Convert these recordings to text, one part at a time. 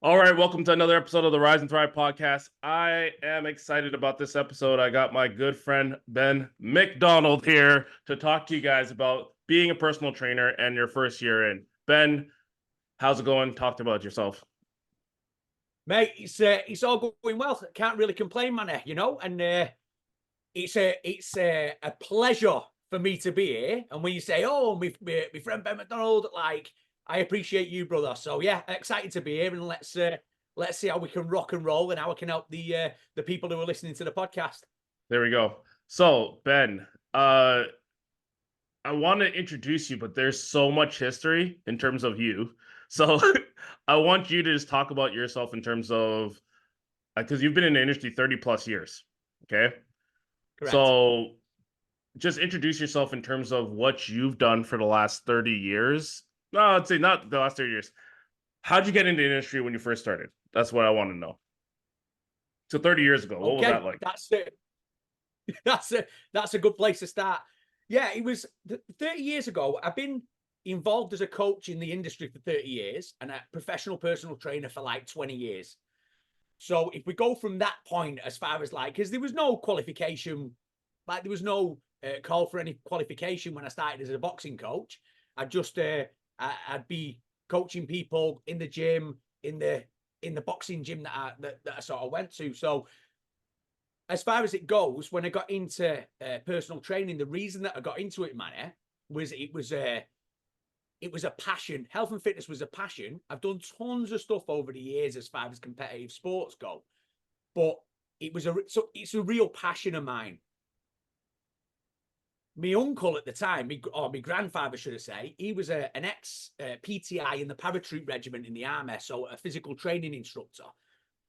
All right, welcome to another episode of the Rise and Thrive podcast. I am excited about this episode. I got my good friend Ben McDonald here to talk to you guys about being a personal trainer and your first year in. Ben, how's it going? Talk about yourself. Mate, it's all going well. Can't really complain, man. And it's a pleasure for me to be here. And when you say, "Oh, my friend Ben McDonald," like I appreciate you, brother. So yeah, excited to be here, and let's see how we can rock and roll and how I can help the people who are listening to the podcast. There we go. So, Ben, I want to introduce you, but there's so much history in terms of you. So, I want you to just talk about yourself in terms of because you've been in the industry 30 plus years. Okay. Correct. So just introduce yourself in terms of what you've done for the last 30 years. No, I'd say not the last 30 years. How'd you get into the industry when you first started? That's what I want to know. So 30 years ago, what was that like? That's it. That's a good place to start. Yeah, it was 30 years ago. I've been involved as a coach in the industry for 30 years and a professional personal trainer for like 20 years. So if we go from that point as far as like, because there was no qualification, like there was no call for any qualification when I started as a boxing coach. I'd I'd be coaching people in the gym, in the boxing gym that I sort of went to. So as far as it goes, when I got into personal training, the reason that I got into it, man, was it was a passion. Health and fitness was a passion. I've done tons of stuff over the years as far as competitive sports go, but it's a real passion of mine. My uncle at the time, my grandfather, should I say, he was an ex PTI in the paratroop regiment in the army, so a physical training instructor.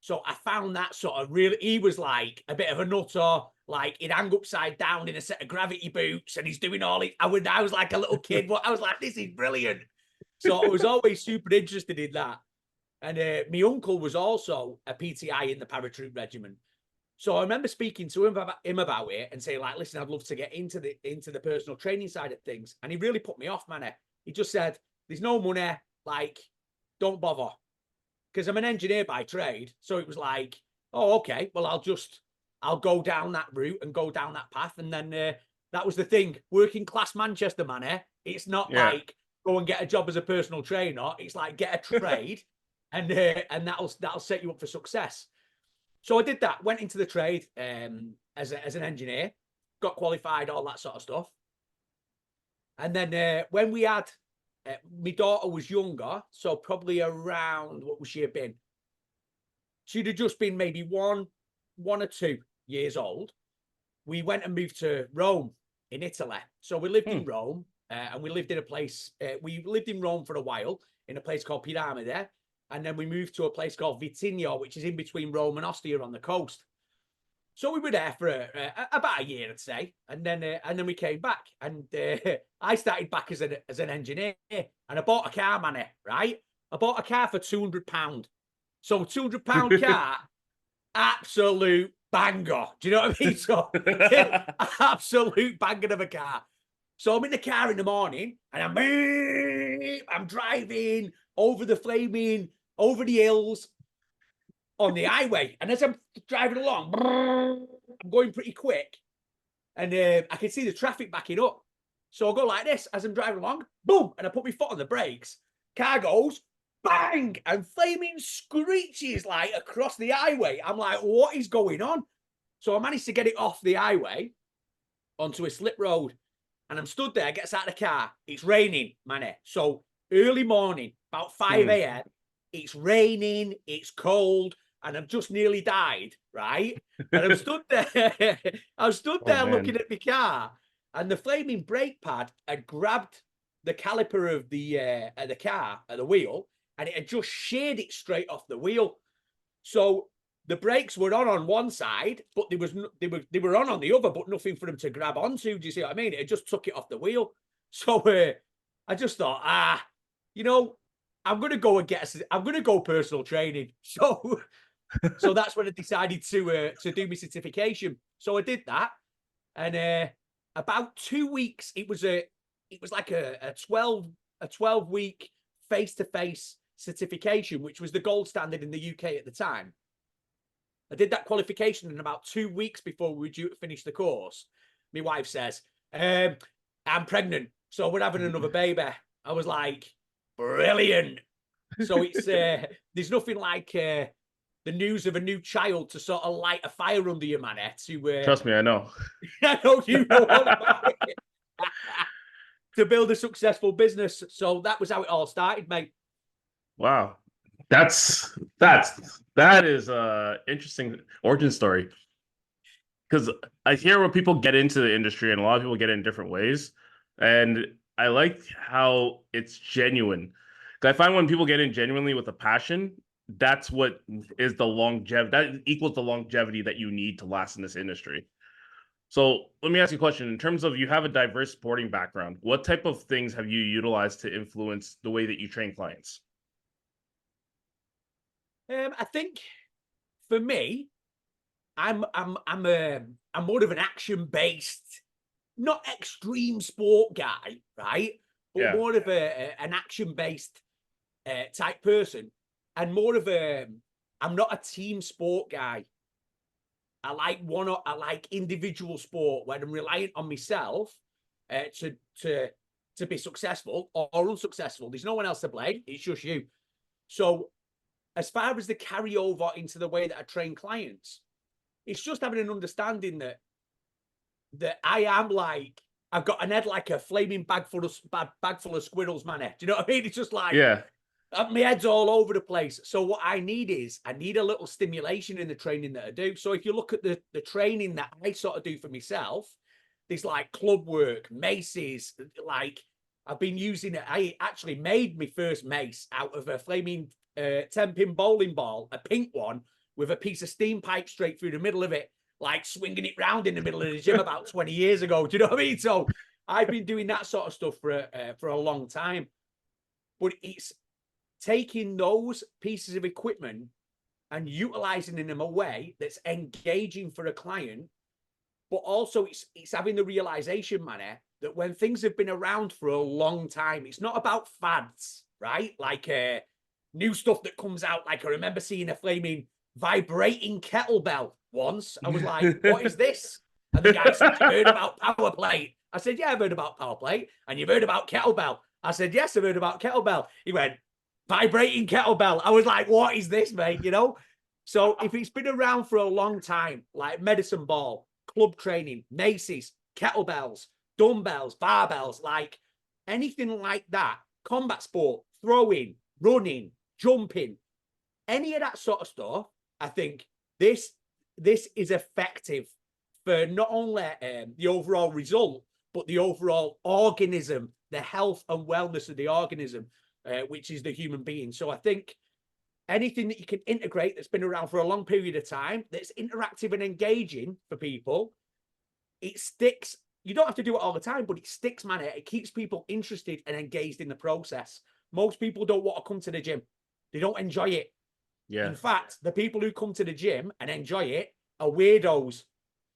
So I found that sort of really, he was like a bit of a nutter, like he'd hang upside down in a set of gravity boots and he's doing all it. I was like a little kid, but I was like, this is brilliant. So I was always super interested in that. And my uncle was also a PTI in the paratroop regiment. So I remember speaking to him about it and saying, like, listen, I'd love to get into the personal training side of things. And he really put me off, man. He just said, there's no money, like, don't bother. Because I'm an engineer by trade. So it was like, oh, okay, well, I'll go down that route and go down that path. And then that was the thing. Working class Manchester, man, it's not like go and get a job as a personal trainer. It's like get a trade and that'll set you up for success. So I did that, went into the trade as an engineer, got qualified, all that sort of stuff. And then when we had, my daughter was younger, so probably around, what would she have been? She'd have just been maybe one or 2 years old. We went and moved to Rome in Italy. So we lived in Rome and we lived in a place, we lived in Rome for a while in a place called Piramide. And then we moved to a place called Vitigno, which is in between Rome and Ostia on the coast. So we were there for about a year, I'd say, and then we came back, and I started back as an engineer, and I bought a car, man. Right, I bought a car for £200. So £200 car, absolute banger. Do you know what I mean? So absolute banger of a car. So I'm in the car in the morning, and I'm driving over the hills on the highway. And as I'm driving along, I'm going pretty quick. And I can see the traffic backing up. So I go like this as I'm driving along, boom, and I put my foot on the brakes. Car goes, bang, and flaming screeches like across the highway. I'm like, what is going on? So I managed to get it off the highway onto a slip road. And I'm stood there, gets out of the car. It's raining, man. So early morning, about 5 a.m., it's raining, it's cold, and I've just nearly died, right? And I'm stood there, looking at my car, and the flaming brake pad had grabbed the caliper of the car at the wheel, and it had just sheared it straight off the wheel. So the brakes were on one side, but they were on the other, but nothing for them to grab onto. Do you see what I mean? It just took it off the wheel. So I just thought, I'm gonna go personal training. So that's when I decided to do my certification. So I did that, and about 2 weeks, it was like a 12 week face-to-face certification, which was the gold standard in the UK at the time. I did that qualification, and about 2 weeks before we were due to finish the course, my wife says, I'm pregnant, so we're having another baby. I was like, brilliant. So it's there's nothing like the news of a new child to sort of light a fire under your man. Trust me, I know. I know you know all about it. To build a successful business. So that was how it all started, mate. Wow. That is a interesting origin story. Because I hear when people get into the industry, and a lot of people get in different ways. And I like how it's genuine. 'Cause I find when people get in genuinely with a passion, that's what is the longevity, that equals the longevity that you need to last in this industry. So let me ask you a question. In terms of, you have a diverse sporting background, what type of things have you utilized to influence the way that you train clients? I think for me, I'm more of an action-based, not extreme sport guy, right? But Yeah. more of an action-based type person, and more of I'm not a team sport guy. I like individual sport where I'm reliant on myself to be successful or unsuccessful. There's no one else to blame. It's just you. So as far as the carryover into the way that I train clients, it's just having an understanding that I am like, I've got an head like a flaming bag full of squirrels, man. Do you know what I mean? It's just like, Yeah. my head's all over the place. So what I need a little stimulation in the training that I do. So if you look at the training that I sort of do for myself, there's like club work, maces, like I've been using it. I actually made my first mace out of a flaming 10-pin bowling ball, a pink one, with a piece of steam pipe straight through the middle of it, like swinging it round in the middle of the gym about 20 years ago. Do you know what I mean? So I've been doing that sort of stuff for a long time. But it's taking those pieces of equipment and utilizing them in a way that's engaging for a client, but also it's having the realization, manner, that when things have been around for a long time, it's not about fads, right? Like new stuff that comes out. Like I remember seeing a flaming vibrating kettlebell once. I was like, what is this? And the guy said, you've heard about power plate? I said, yeah, I've heard about power plate. And you've heard about kettlebell? I said, yes, I've heard about kettlebell. He went, vibrating kettlebell. I was like, what is this, mate? You know? So if it's been around for a long time, like medicine ball, club training, maces, kettlebells, dumbbells, barbells, like anything like that, combat sport, throwing, running, jumping, any of that sort of stuff, I think this is effective for not only the overall result, but the overall organism, the health and wellness of the organism, which is the human being. So I think anything that you can integrate that's been around for a long period of time, that's interactive and engaging for people, it sticks. You don't have to do it all the time, but it sticks, man. It keeps people interested and engaged in the process. Most people don't want to come to the gym. They don't enjoy it. Yeah. In fact, the people who come to the gym and enjoy it are weirdos,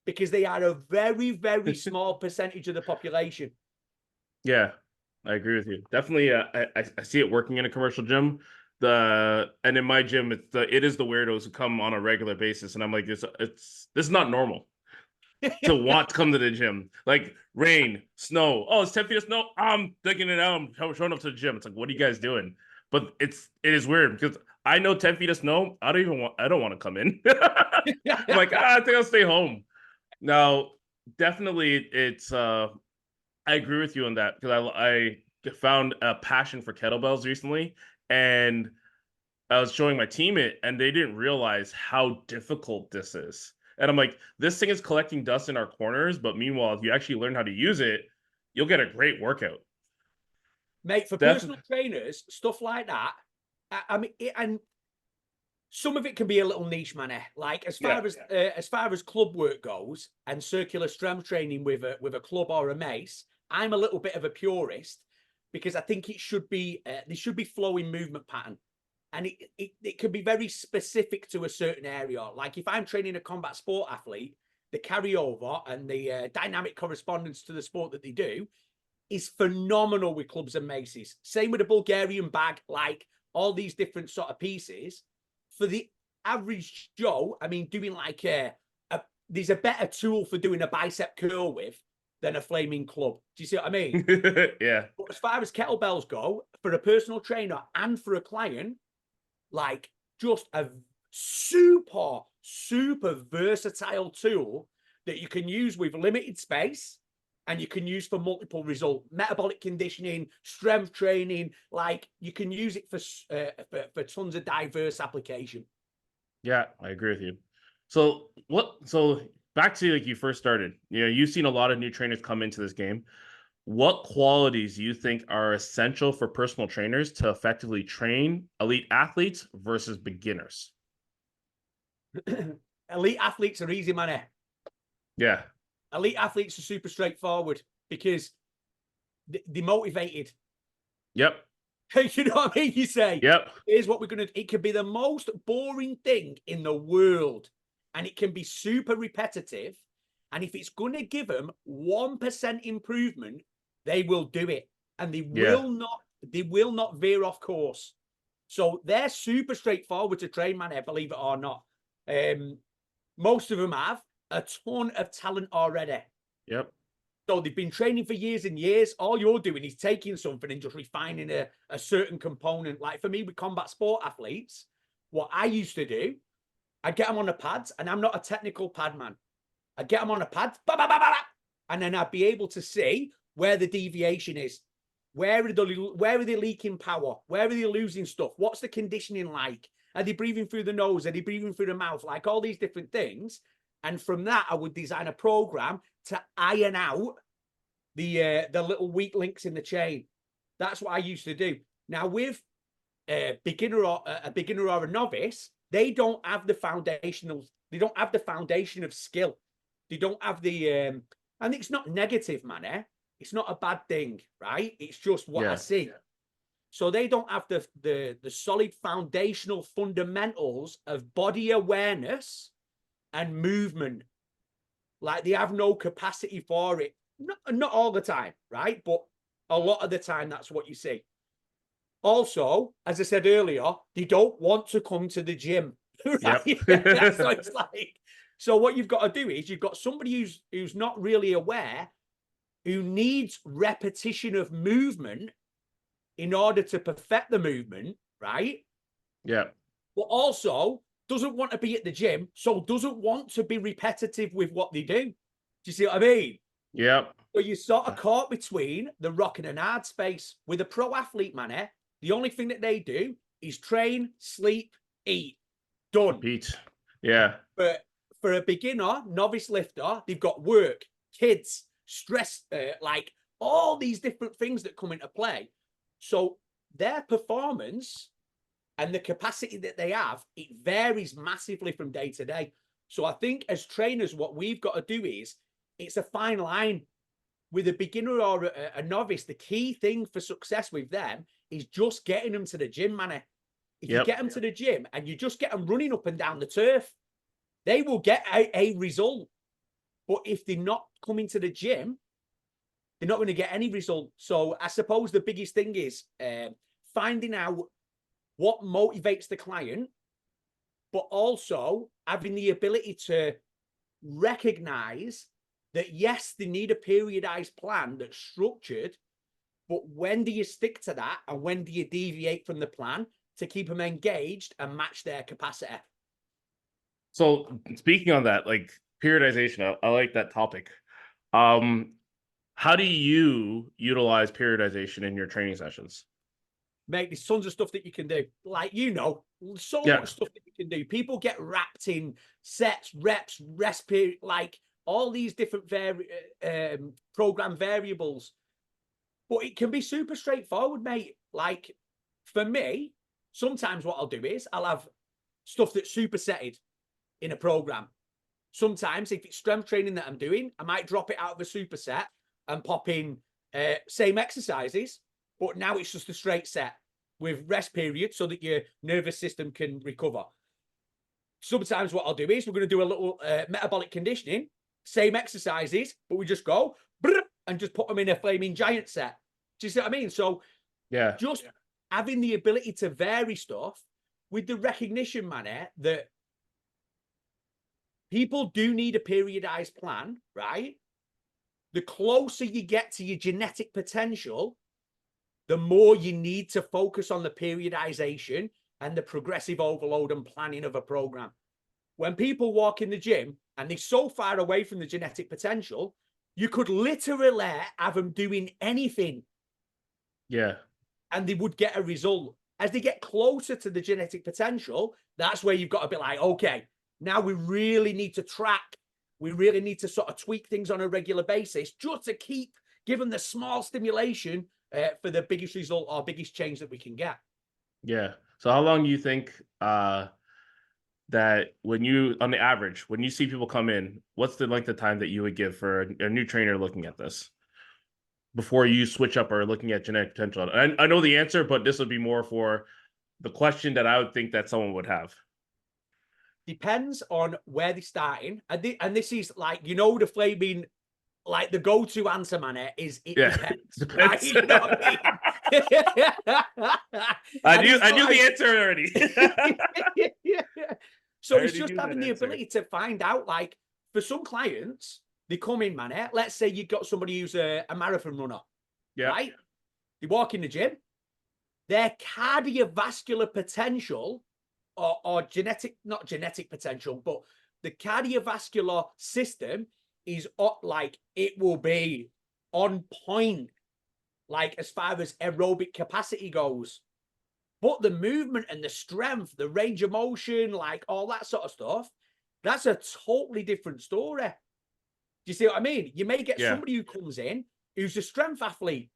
because they are a very, very small percentage of the population. Yeah, I agree with you. Definitely, I see it working in a commercial gym. And in my gym, it is the weirdos who come on a regular basis, and I'm like, this is not normal to want to come to the gym. Like rain, snow. Oh, it's 10 feet of snow. I'm digging it out. I'm showing up to the gym. It's like, what are you guys doing? But it is weird because I know 10 feet of snow. I don't want to come in. I'm like, I think I'll stay home. Now, definitely, it's I agree with you on that, because I found a passion for kettlebells recently, and I was showing my team it, and they didn't realize how difficult this is. And I'm like, this thing is collecting dust in our corners, but meanwhile, if you actually learn how to use it, you'll get a great workout. Mate, for personal trainers, stuff like that, I mean, and some of it can be a little niche, man. Like as far as club work goes and circular strength training with a club or a mace, I'm a little bit of a purist, because I think it should be there should be flowing movement pattern, and it can be very specific to a certain area. Like if I'm training a combat sport athlete, the carryover and the dynamic correspondence to the sport that they do is phenomenal with clubs and maces. Same with a Bulgarian bag, like all these different sort of pieces. For the average Joe, I mean, doing like there's a better tool for doing a bicep curl with than a flaming club. Do you see what I mean? Yeah. But as far as kettlebells go, for a personal trainer and for a client, like just a super, super versatile tool that you can use with limited space and you can use for multiple results, metabolic conditioning, strength training. Like you can use it for tons of diverse application. Yeah, I agree with you. So back to like you first started, you've seen a lot of new trainers come into this game. What qualities do you think are essential for personal trainers to effectively train elite athletes versus beginners? Elite athletes are easy money. Yeah. Elite athletes are super straightforward because they're motivated. Yep. You know what I mean? You say, Yep. here's what we're going to, it could be the most boring thing in the world. And it can be super repetitive. And if it's going to give them 1% improvement, they will do it. And they will not veer off course. So they're super straightforward to train, man, believe it or not. Most of them have a ton of talent already. Yep. So they've been training for years and years. All you're doing is taking something and just refining a certain component. Like for me with combat sport athletes, what I used to do, I'd get them on the pads, and I'm not a technical pad man. I'd get them on the pads, and then I'd be able to see where the deviation is. Where are they leaking power? Where are they losing stuff? What's the conditioning like? Are they breathing through the nose? Are they breathing through the mouth? Like all these different things. And from that, I would design a program to iron out the little weak links in the chain. That's what I used to do. Now with a beginner or a novice, they don't have the foundational. They don't have the foundation of skill. They don't have the and it's not negative, man. It's not a bad thing, right? It's just what I see. So they don't have the solid foundational fundamentals of body awareness and movement. Like they have no capacity for it. Not all the time, right? But a lot of the time, that's what you see. Also, as I said earlier, they don't want to come to the gym. Right? Yep. That's what it's like. So what you've got to do is you've got somebody who's not really aware, who needs repetition of movement in order to perfect the movement, right? Yeah. But also doesn't want to be at the gym, so doesn't want to be repetitive with what they do. Do you see what I mean? Yep. So you sort of caught between the rock and an hard space. With a pro athlete, man, the only thing that they do is train, sleep, eat. Done. Pete. Yeah. But for a beginner, novice lifter, they've got work, kids, stress, like all these different things that come into play. So their performance and the capacity that they have, it varies massively from day to day. So I think as trainers, what we've got to do is, it's a fine line. With a beginner or a novice, the key thing for success with them is just getting them to the gym, man. If you get them to the gym and you just get them running up and down the turf, they will get a result. But if they're not coming to the gym, they're not going to get any result. So I suppose the biggest thing is finding out what motivates the client, but also having the ability to recognize that, yes, they need a periodized plan that's structured, but when do you stick to that and when do you deviate from the plan to keep them engaged and match their capacity? So speaking on that, like periodization, I like that topic. How do you utilize periodization in your training sessions? Mate, there's tons of stuff that you can do. Like, so much stuff that you can do. People get wrapped in sets, reps, rest period, like all these different program variables. But it can be super straightforward, mate. Like for me, sometimes what I'll do is I'll have stuff that's supersetted in a program. Sometimes if it's strength training that I'm doing, I might drop it out of a superset and pop in same exercises, but now it's just a straight set with rest period so that your nervous system can recover. Sometimes what I'll do is we're going to do a little metabolic conditioning, same exercises, but we just go and just put them in a flaming giant set. Do you see what I mean? So just having the ability to vary stuff with the recognition, man, that people do need a periodized plan, right? The closer you get to your genetic potential, the more you need to focus on the periodization and the progressive overload and planning of a program. When people walk in the gym and they're so far away from the genetic potential, you could literally have them doing anything. Yeah. And they would get a result. As they get closer to the genetic potential, that's where you've got to be like, okay, now we really need to track. We really need to sort of tweak things on a regular basis just to keep giving the small stimulation for the biggest result or biggest change that we can get. Yeah. So how long do you think that when you, on the average, when you see people come in, what's the length of time that you would give for a new trainer looking at this before you switch up or looking at genetic potential? I know the answer, but this would be more for the question that I would think that someone would have. Depends on where they're starting. And this is like, you know, the flaming, like the go-to answer, man, is it depends. Right? You know what I mean? I knew the answer already. So it's just having the ability to find out, like, for some clients, they come in, man. Let's say you've got somebody who's a marathon runner, right? They walk in the gym, their cardiovascular potential or genetic, not genetic potential, but the cardiovascular system is like, it will be on point, like as far as aerobic capacity goes. But the movement and the strength, the range of motion, like all that sort of stuff, that's a totally different story. Do you see what I mean? You may get somebody who comes in who's a strength athlete.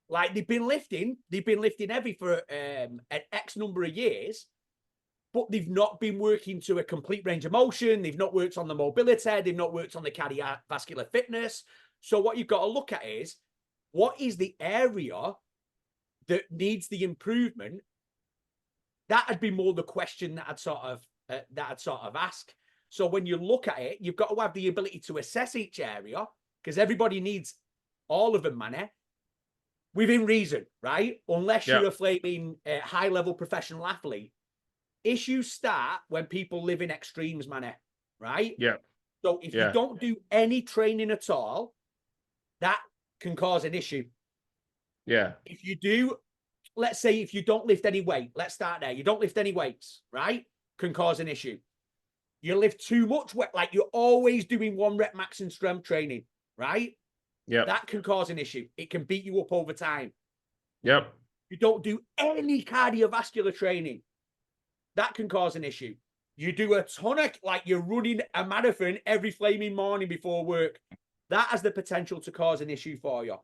Like they've been lifting heavy for an X number of years, but they've not been working to a complete range of motion. They've not worked on the mobility. They've not worked on the cardiovascular fitness. So what you've got to look at is, what is the area that needs the improvement? That'd be more the question that I'd sort of ask. So when you look at it, you've got to have the ability to assess each area, because everybody needs all of them, man, within reason, right? Unless you're a flaming high-level professional athlete. Issues start when people live in extremes, man, right? Yeah. So if you don't do any training at all, that can cause an issue. Yeah. If you do, let's say if you don't lift any weight, let's start there. You don't lift any weights, right? Can cause an issue. You lift too much weight, like you're always doing 1 rep max in strength training, right? Yeah. That can cause an issue. It can beat you up over time. Yep. You don't do any cardiovascular training. That can cause an issue. You do a ton of, like you're running a marathon every flaming morning before work. That has the potential to cause an issue for you.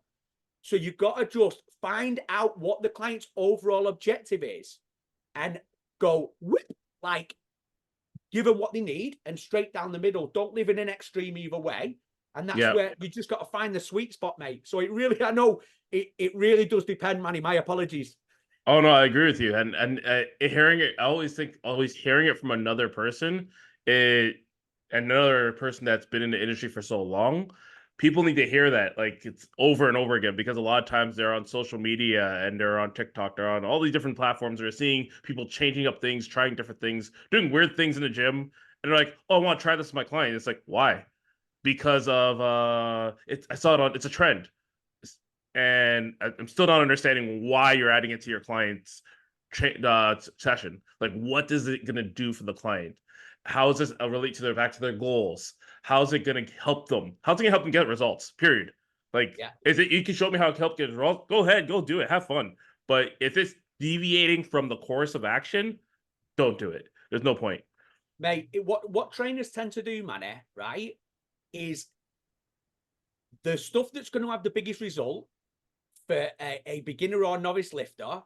So you've got to just find out what the client's overall objective is and go, whip, like, give them what they need and straight down the middle. Don't live in an extreme either way. And that's where you just got to find the sweet spot, mate. So it really, I know it really does depend, Manny. My apologies. Oh no, I agree with you. And hearing it, I always hearing it from another person, another person that's been in the industry for so long, people need to hear that, like, it's over and over again, because a lot of times they're on social media and they're on TikTok, they're on all these different platforms. They're seeing people changing up things, trying different things, doing weird things in the gym, and they're like, "Oh, I want to try this with my client." It's like, why? Because of I saw it on. It's a trend, and I'm still not understanding why you're adding it to your client's session. Like, what is it going to do for the client? How is this relate to back to their goals? How's it going to help them? How's it going to help them get results? Period. Like, is it, you can show me how it can help get results? Go ahead, go do it, have fun. But if it's deviating from the course of action, don't do it. There's no point. Mate, what trainers tend to do, man, right, is the stuff that's going to have the biggest result for a beginner or novice lifter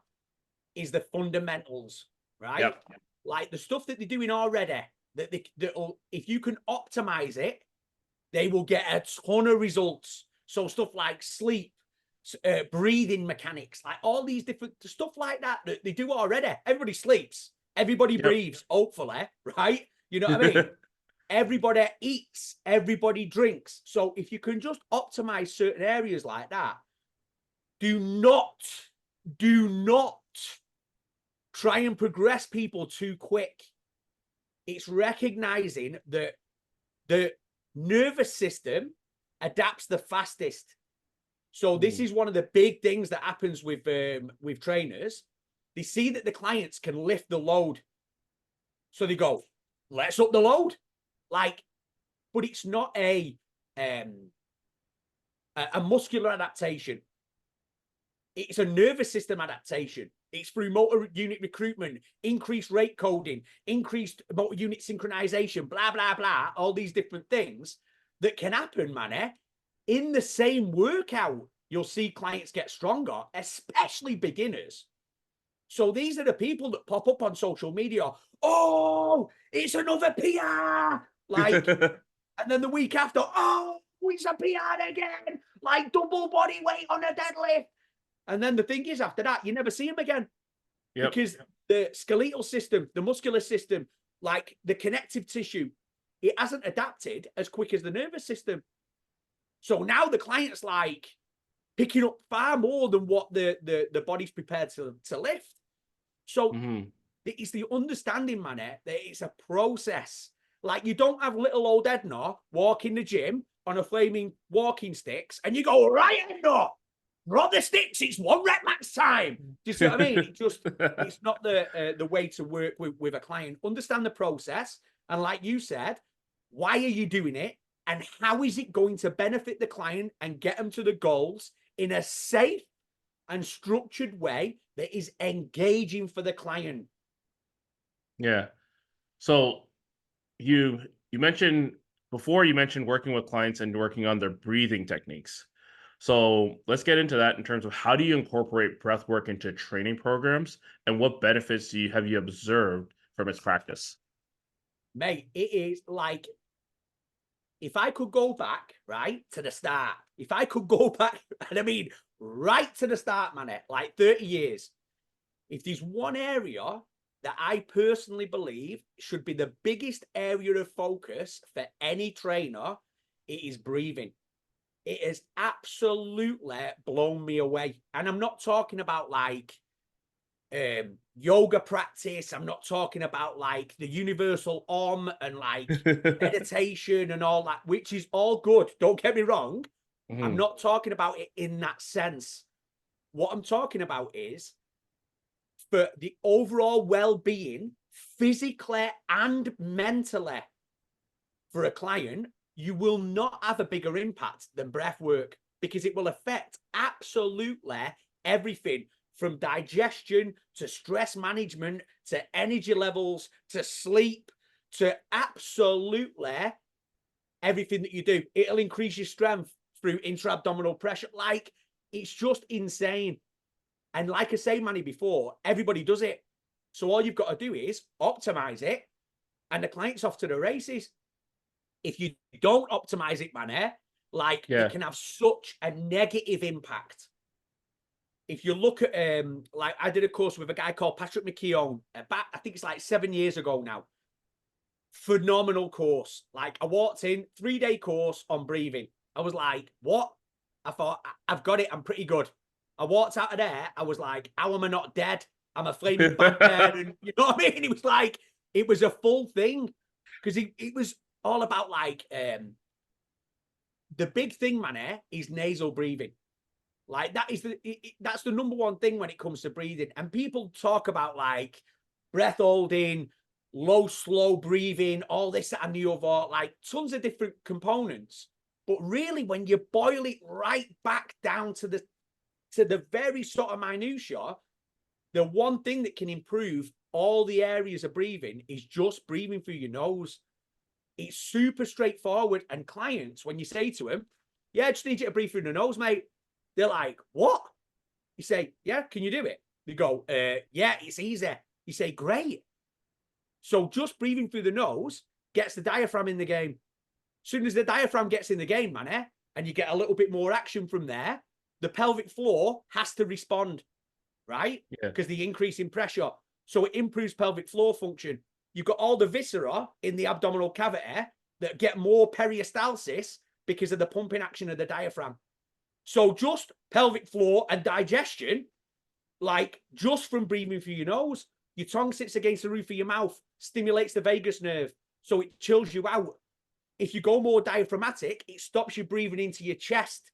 is the fundamentals, right? Yep. Like the stuff that they're doing already, that'll, if you can optimize it, they will get a ton of results. So stuff like sleep, breathing mechanics, like all these different stuff like that they do already. Everybody sleeps, everybody breathes, hopefully, right? You know what I mean? Everybody eats, everybody drinks. So if you can just optimize certain areas like that, do not do not try and progress people too quick. It's recognizing that the nervous system adapts the fastest. So this is one of the big things that happens with trainers. They see that the clients can lift the load, so they go, "Let's up the load." Like, but it's not a muscular adaptation. It's a nervous system adaptation. It's through motor unit recruitment, increased rate coding, increased motor unit synchronization, blah, blah, blah, all these different things that can happen, man. In the same workout, you'll see clients get stronger, especially beginners. So these are the people that pop up on social media. Oh, it's another PR. Like, and then the week after, oh, it's a PR again. Like double body weight on a deadlift. And then the thing is, after that, you never see him again. Yep. Because the skeletal system, the muscular system, like the connective tissue, it hasn't adapted as quick as the nervous system. So now the client's like picking up far more than what the body's prepared to lift. So it's the understanding, man, that it's a process. Like, you don't have little old Edna walk in the gym on a flaming walking sticks and you go, right, Edna, drop the sticks, it's 1 rep max time. Do you see what I mean? It's not the way to work with a client. Understand the process. And like you said, why are you doing it? And how is it going to benefit the client and get them to the goals in a safe and structured way that is engaging for the client? Yeah. So you mentioned before, you mentioned working with clients and working on their breathing techniques. So let's get into that in terms of how do you incorporate breath work into training programs and what benefits have you observed from its practice? Mate, it is like, if I could go back, right, to the start, if I could go back, and I mean, right to the start, man, like 30 years, if there's one area that I personally believe should be the biggest area of focus for any trainer, it is breathing. It has absolutely blown me away. And I'm not talking about like yoga practice. I'm not talking about like the universal and like meditation and all that, which is all good. Don't get me wrong. I'm not talking about it in that sense. What I'm talking about is for the overall well-being, physically and mentally, for a client, you will not have a bigger impact than breath work, because it will affect absolutely everything from digestion to stress management to energy levels to sleep to absolutely everything that you do. It'll increase your strength through intra-abdominal pressure. Like, it's just insane. And like I say, Manny, before, everybody does it. So all you've got to do is optimize it, and the client's off to the races. If you don't optimize it, man, like, it can have such a negative impact. If you look at, like, I did a course with a guy called Patrick McKeown, back, I think it's like 7 years ago now. Phenomenal course. Like, I walked in, 3-day course on breathing. I was like, what? I thought, I've got it. I'm pretty good. I walked out of there. I was like, how am I not dead? I'm a flaming vampire. And you know what I mean? It was like, it was a full thing, because it was all about like, the big thing, man, is nasal breathing. Like, that is that's the number one thing when it comes to breathing. And people talk about like breath holding, low, slow breathing, all this, that, and the other, like tons of different components. But really, when you boil it right back down to the very sort of minutiae, the one thing that can improve all the areas of breathing is just breathing through your nose. It's super straightforward. And clients, when you say to them, yeah, I just need you to breathe through the nose, mate, they're like, what? You say, yeah, can you do it? They go, yeah, it's easy. You say, great. So just breathing through the nose gets the diaphragm in the game. As soon as the diaphragm gets in the game, man, and you get a little bit more action from there, the pelvic floor has to respond, right? Because the increase in pressure. So it improves pelvic floor function. You've got all the viscera in the abdominal cavity that get more peristalsis because of the pumping action of the diaphragm. So just pelvic floor and digestion, like just from breathing through your nose. Your tongue sits against the roof of your mouth, stimulates the vagus nerve, so it chills you out. If you go more diaphragmatic, it stops you breathing into your chest.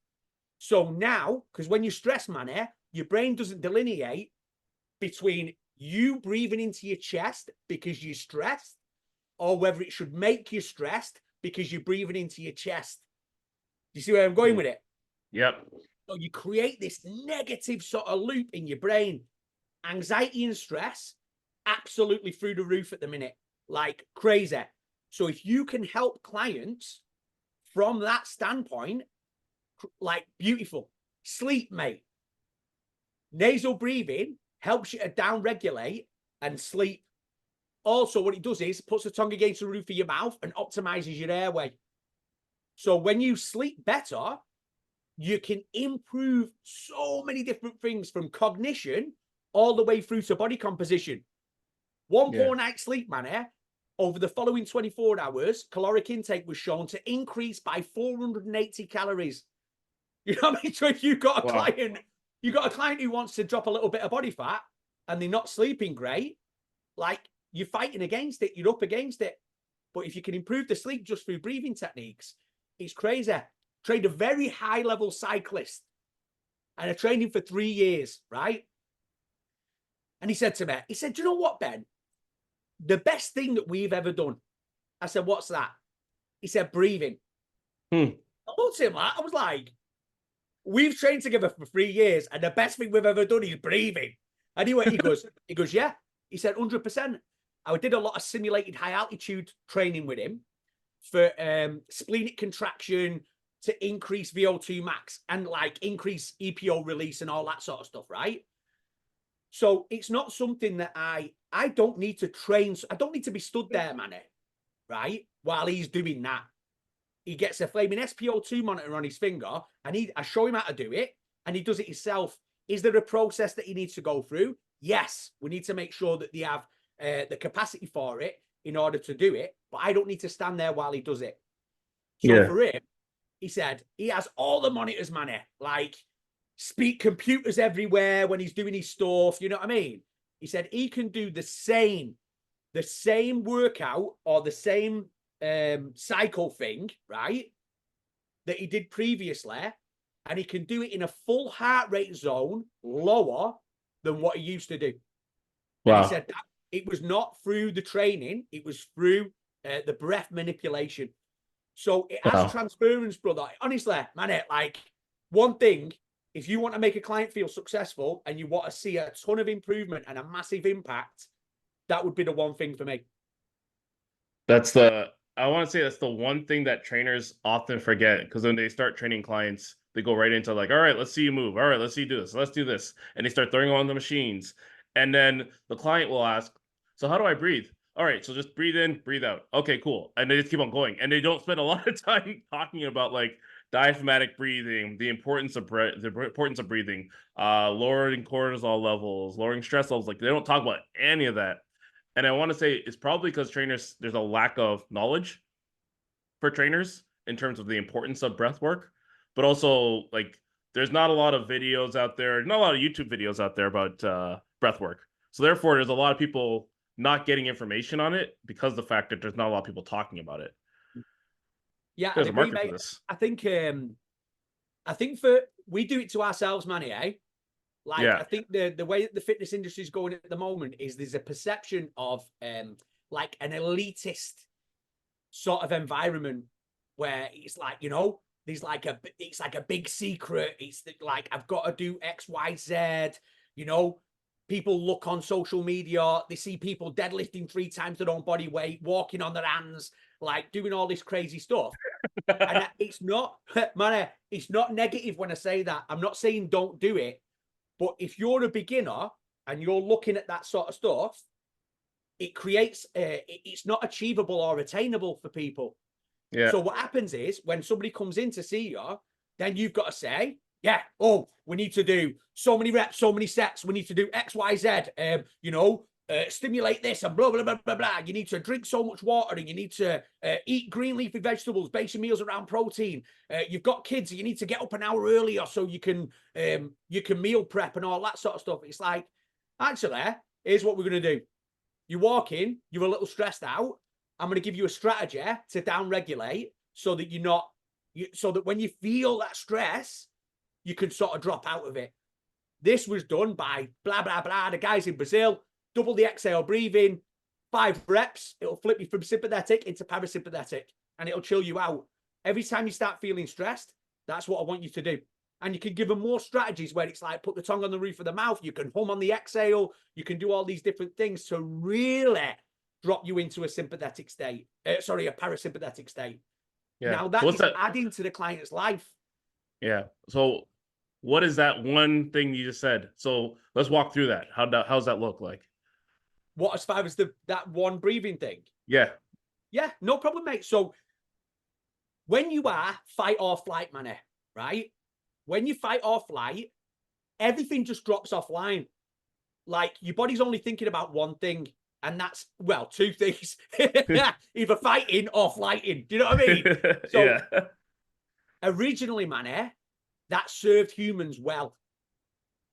So now, because when you stress, man, your brain doesn't delineate between you breathing into your chest because you're stressed, or whether it should make you stressed because you're breathing into your chest. Do you see where I'm going with it? Yep. So you create this negative sort of loop in your brain. Anxiety and stress, absolutely through the roof at the minute, like crazy. So if you can help clients from that standpoint, like beautiful. Sleep, mate. Nasal breathing helps you to down regulate and sleep. Also, what it does is puts the tongue against the roof of your mouth and optimizes your airway. So when you sleep better, you can improve so many different things from cognition all the way through to body composition. One poor night's sleep, man, over the following 24 hours, caloric intake was shown to increase by 480 calories. You know what I mean? So if you've got a client who wants to drop a little bit of body fat and they're not sleeping great, like you're fighting against it, you're up against it. But if you can improve the sleep just through breathing techniques, it's crazy. Trained a very high level cyclist and I trained him for 3 years, right? And he said to me, he said, do you know what, Ben? The best thing that we've ever done. I said, what's that? He said, breathing. I looked at him, I was like, we've trained together for 3 years and the best thing we've ever done is breathing. And he goes, yeah. He said, 100%. I did a lot of simulated high altitude training with him for splenic contraction to increase VO2 max and like increase EPO release and all that sort of stuff, right? So it's not something that I don't need to train. I don't need to be stood there, man, right? While he's doing that. He gets a flaming SpO2 monitor on his finger and I show him how to do it and he does it himself. Is there a process that he needs to go through? Yes. We need to make sure that they have the capacity for it in order to do it, but I don't need to stand there while he does it. So for him, he said he has all the monitors, man, like speak computers everywhere when he's doing his stuff. You know what I mean? He said he can do the same workout or the same cycle thing, right, that he did previously, and he can do it in a full heart rate zone lower than what he used to do. Wow. And he said that it was not through the training, it was through the breath manipulation. So it has transference, brother. Honestly, man, like one thing, if you want to make a client feel successful and you want to see a ton of improvement and a massive impact, that would be the one thing for me. I want to say that's the one thing that trainers often forget, because when they start training clients, they go right into like, all right, let's see you move. All right, let's see you do this. Let's do this. And they start throwing on the machines. And then the client will ask, so how do I breathe? All right, so just breathe in, breathe out. Okay, cool. And they just keep on going. And they don't spend a lot of time talking about like diaphragmatic breathing, the importance of breathing, lowering cortisol levels, lowering stress levels. Like they don't talk about any of that. And I want to say it's probably because trainers, there's a lack of knowledge for trainers in terms of the importance of breath work, but also like there's not a lot of videos out there, not a lot of YouTube videos out there about breath work. So therefore, there's a lot of people not getting information on it because of the fact that there's not a lot of people talking about it. Yeah, there's a market for this. I think we do it to ourselves, Manny, eh? Like, I think the way that the fitness industry is going at the moment is there's a perception of like an elitist sort of environment where it's like, you know, it's like a big secret. It's like, I've got to do X, Y, Z, you know. People look on social media, they see people deadlifting 3 times their own body weight, walking on their hands, like doing all this crazy stuff. And it's not, man, it's not negative when I say that. I'm not saying don't do it. But if you're a beginner and you're looking at that sort of stuff, it creates, it's not achievable or attainable for people. Yeah. So what happens is when somebody comes in to see you, then you've got to say, yeah, oh, we need to do so many reps, so many sets. We need to do X, Y, Z. You know, stimulate this and blah, blah, blah, blah, blah. You need to drink so much water and you need to eat green leafy vegetables, base your meals around protein. You've got kids, you need to get up an hour earlier so you can meal prep and all that sort of stuff. It's like, actually, here's what we're going to do. You walk in, you're a little stressed out. I'm going to give you a strategy to down-regulate so that so that when you feel that stress, you can sort of drop out of it. This was done by blah, blah, blah. The guys in Brazil, double the exhale breathing, 5 reps. It'll flip you from sympathetic into parasympathetic and it'll chill you out. Every time you start feeling stressed, that's what I want you to do. And you can give them more strategies where it's like put the tongue on the roof of the mouth. You can hum on the exhale. You can do all these different things to really drop you into a sympathetic state. A parasympathetic state. Yeah. Now that is adding to the client's life. Yeah. So what is that one thing you just said? So let's walk through that. How's that look like? What, as far as that one breathing thing? Yeah. Yeah, no problem, mate. So when you are fight or flight, man, right? When you fight or flight, everything just drops offline. Like your body's only thinking about one thing, and that's, well, 2 things. Either fighting or flighting. Do you know what I mean? So yeah. Originally, man, that served humans well.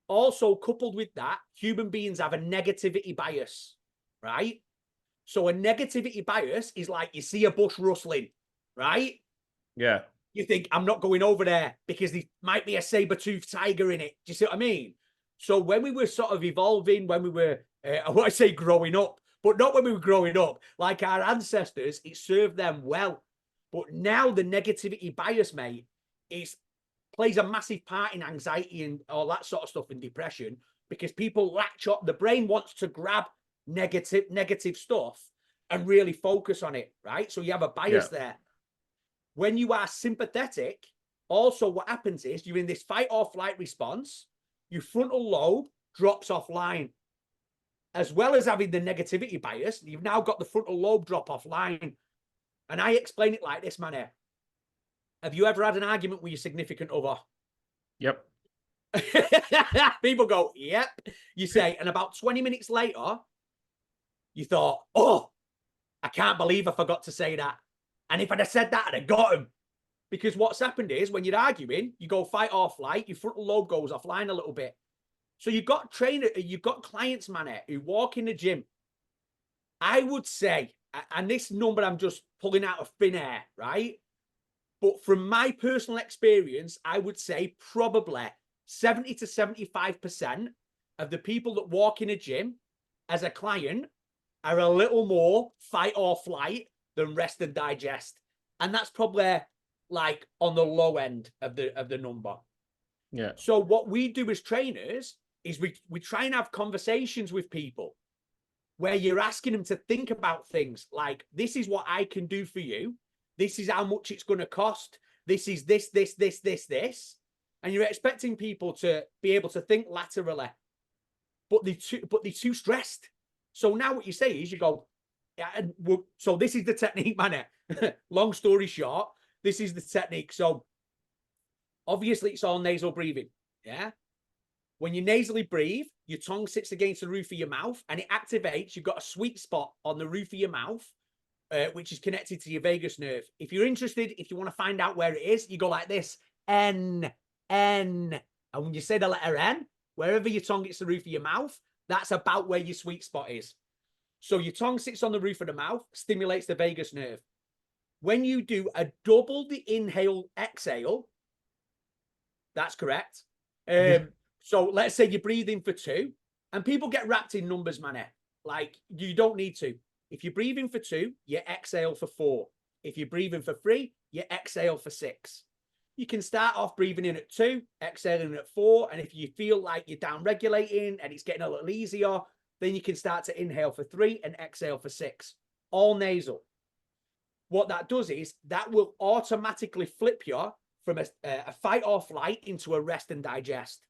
Also, coupled with that, human beings have a negativity bias, right? So a negativity bias is like you see a bush rustling, right? Yeah. You think, I'm not going over there because there might be a saber-toothed tiger in it. Do you see what I mean? So when we were sort of evolving, when we were, I want to say growing up, but not when we were growing up, like our ancestors, it served them well. But now the negativity bias, mate, plays a massive part in anxiety and all that sort of stuff and depression because people latch up. The brain wants to grab negative stuff and really focus on it, right? So you have a bias there. When you are sympathetic, also what happens is you're in this fight or flight response, your frontal lobe drops offline. As well as having the negativity bias, you've now got the frontal lobe drop offline. And I explain it like this, man. Have you ever had an argument with your significant other? Yep. People go, yep. You say, and about 20 minutes later, you thought, oh, I can't believe I forgot to say that. And if I'd have said that, I'd have got him. Because what's happened is when you're arguing, you go fight or flight, your frontal lobe goes offline a little bit. So you've got clients, man, who walk in the gym. I would say, and this number I'm just pulling out of thin air, right? But from my personal experience, I would say probably 70 to 75% of the people that walk in a gym as a client are a little more fight or flight than rest and digest. And that's probably like on the low end of the number. Yeah. So what we do as trainers is we try and have conversations with people where you're asking them to think about things like, this is what I can do for you. This is how much it's going to cost. This is this. And you're expecting people to be able to think laterally, but they're too stressed. So now what you say is you go, yeah, so this is the technique, man. Long story short, this is the technique. So obviously it's all nasal breathing. Yeah. When you nasally breathe, your tongue sits against the roof of your mouth and it activates. You've got a sweet spot on the roof of your mouth, which is connected to your vagus nerve. If you're interested, if you want to find out where it is, you go like this, N, N. And when you say the letter N, wherever your tongue hits the roof of your mouth, that's about where your sweet spot is. So your tongue sits on the roof of the mouth, stimulates the vagus nerve. When you do a double the inhale, exhale, that's correct. So let's say you breathe in for 2, and people get wrapped in numbers, man. Like, you don't need to. If you're breathing for 2, you exhale for 4. If you're breathing for 3, you exhale for 6. You can start off breathing in at 2, exhaling at 4, and if you feel like you're down-regulating and it's getting a little easier, then you can start to inhale for 3 and exhale for 6. All nasal. What that does is that will automatically flip you from a fight or flight into a rest and digest.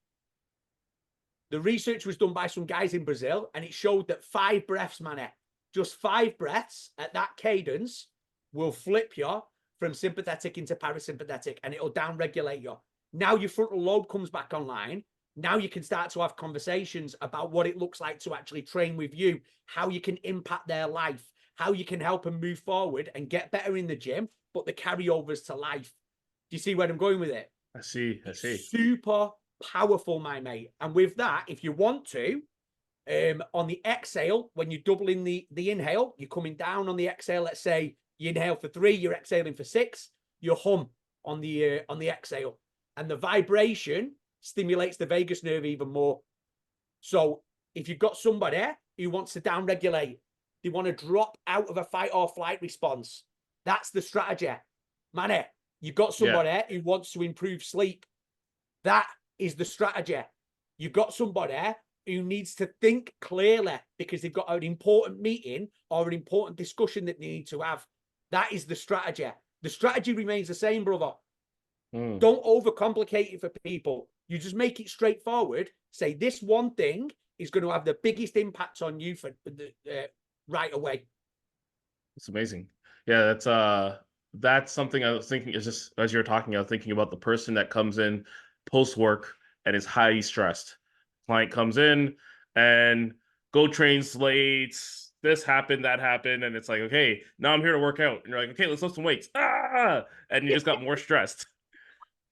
The research was done by some guys in Brazil, and it showed that 5 breaths, man, just 5 breaths at that cadence will flip you from sympathetic into parasympathetic, and it'll down-regulate you. Now your frontal lobe comes back online. Now you can start to have conversations about what it looks like to actually train with you, how you can impact their life, how you can help them move forward and get better in the gym, but the carryovers to life. Do you see where I'm going with it? I see. I It's see. super powerful, my mate. And with that, if you want to, on the exhale, when you're doubling the inhale, you're coming down on the exhale. Let's say you inhale for 3, you're exhaling for 6. You hum on the exhale, and the vibration stimulates the vagus nerve even more. So if you've got somebody who wants to downregulate, they want to drop out of a fight or flight response, that's the strategy. Man, you've got somebody who wants to improve sleep. That is the strategy. You've got somebody who needs to think clearly because they've got an important meeting or an important discussion that they need to have. That is the strategy. The strategy remains the same, brother. Don't overcomplicate it for people. You just make it straightforward. Say this one thing is going to have the biggest impact on you for right away. It's amazing. Yeah, that's something I was thinking. Is just as you're talking, I was thinking about the person that comes in post work and is highly stressed. Client comes in and go trains late. This happened, that happened, and it's like, okay, now I'm here to work out. And you're like, okay, let's lift some weights. And you just got more stressed.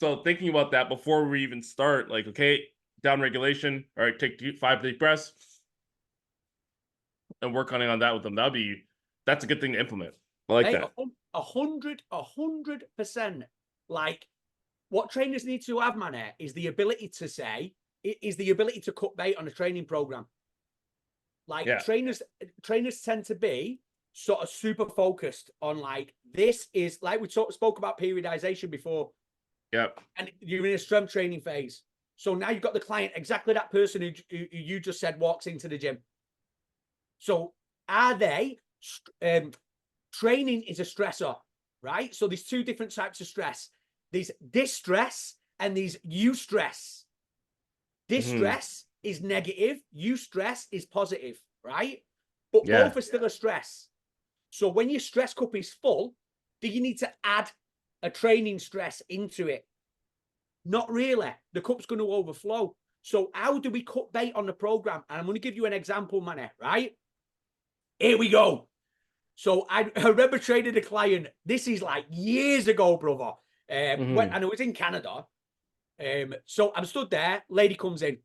So thinking about that before we even start, like, okay, down regulation. All right, take 5 deep breaths and work on that with them. That's a good thing to implement. I like that. 100%. Like what trainers need to have, man, is the ability to cut bait on a training program. Like trainers tend to be sort of super focused on like, this is like we spoke about periodization before. Yep. And you're in a strength training phase. So now you've got the client, exactly that person who you just said walks into the gym. So are they, training is a stressor, right? So there's 2 different types of stress. There's distress and there's eustress. Distress is negative, eustress is positive, right? But both are still a stress. So when your stress cup is full, do you need to add a training stress into it? Not really. The cup's going to overflow. So how do we cut bait on the program? And I'm going to give you an example, man, right? Here we go. So I remember training a client. This is like years ago, brother. And it was in Canada. So I'm stood there. Lady comes in.